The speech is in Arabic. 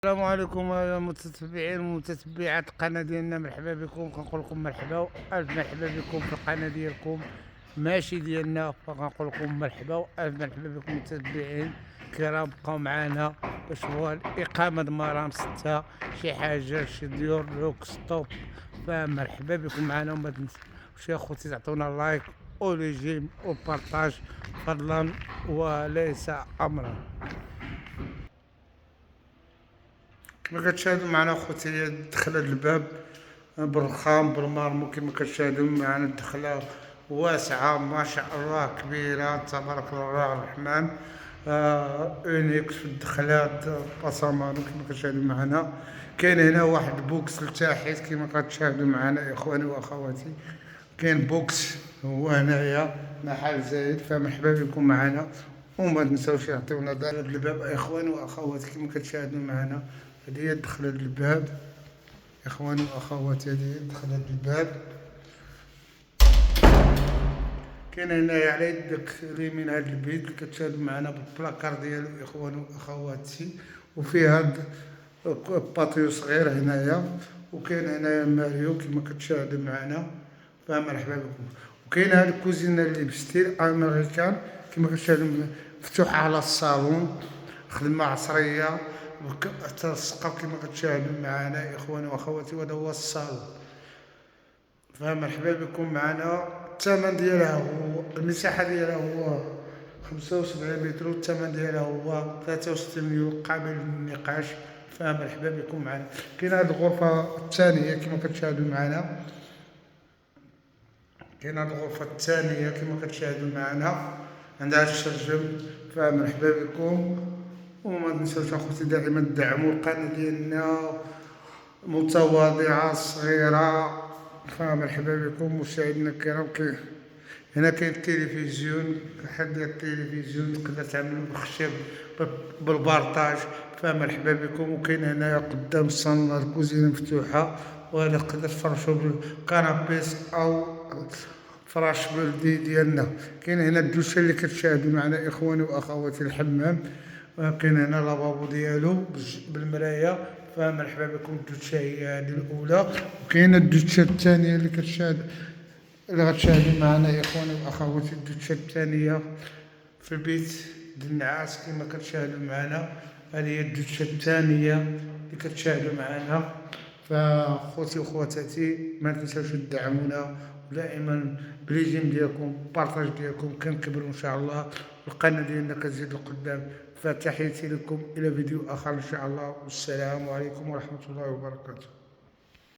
السلام عليكم يا متتبعين ومتتبعات القناة ديالنا، مرحبا بكم. كنقول لكم مرحبا والف مرحبا بكم في القناة ديالكم ماشي ديالنا، فكنقول لكم مرحبا والف مرحبا بكم متتبعين كرام. بقاو معنا كتشوفوا الإقامة مرام 6، شي حاجة شي ديور لوكس توب. فمرحبا بكم معنا، وما تنسوش يا خوتي تعطونا لايك وليجيم وبارطاج فضلا وليس أمرا. كما كتشاهدوا معنا خوتي هي دخلة الباب بالرخام بالمرمو، كما كتشاهدوا معنا الدخلة واسعة ما شاء الله كبيرة تبارك الله الرحمن. اونيكس في الدخلات باسامانو كما كتشاهدوا معنا. كاين هنا واحد بوكس لتحت كما كتشاهدوا معنا اخواني واخواتي، كاين بوكس هو هنايا محل زايد. فمرحبا بكم معنا، وما تنساوش يعطيونا دار الباب اخواني واخواتي كما كتشاهدوا معنا. هذه هي دخلة الباب اخواني واخواتي، هذه هي دخلة الباب. كاين هنايا على يدك اليمين هذا البيت اللي كتشاهدوا معنا بالبلاكار ديالو اخواني واخواتي، وفيه هاد باتيو صغير هنايا، وكاين هنايا ماريو كما كتشاهدوا معنا. فمرحبا بكم. وكاين هاد الكوزينه اللي بستيل امريكان كما كتشاهدوا مفتوحه على الصالون، خدمه عصريه حتى السقف كما كتشاهدوا معنا اخواني واخواتي، وهذا هو الصالون. فمرحبا بكم معنا. الثمن ديالها هو المساحه ديالها هو 75 متر، والثمن ديالها هو 63 مليون قابل للنقاش. فمرحبا بكم معنا. كاين هذه الغرفه الثانيه كما كتشاهدوا معنا، كاين هذه الغرفه الثانيه كما كتشاهدوا معنا عندها الشرجم. فمرحبا بكم، وما تنساوش اخوتي دائما تدعموا القناه ديالنا متواضعه صغيره. فمرحبا بكم مشاهدينا الكرام. هنا كاين التلفزيون، حد التلفزيون تقدر تعملوا بالخشب بالبارطاج. فمرحبا بكم. وكاين هنايا قدام الصالون الكوزينه مفتوحه، وهذا تقدر تفرشوا بالكنابيس او فراش بلدي ديالنا. كاين هنا الدوشه اللي كتشاهدوا معنا اخواني واخواتي، الحمام. كاين هنا لافابو ديالو بالمرايه. فمرحبا بكم. الدوشه هي هذه الاولى، وكاينه الدوشه الثانيه اللي غتشاهدوا معنا يا اخواني واخواتي. الدوشه الثانيه في البيت ديال النعاس كما كتشاهدوا معنا. هذه هي الدوشه الثانيه اللي كتشاهدوا معنا. فاخوتي وخواتاتي ما تنساوش تدعمونا دائما بالجيم ديالكم، بارطاج ديالكم، كنكبروا ان شاء الله القناه ديالنا كتزيد لقدام. فتحياتي لكم الى فيديو اخر ان شاء الله، والسلام عليكم ورحمه الله وبركاته.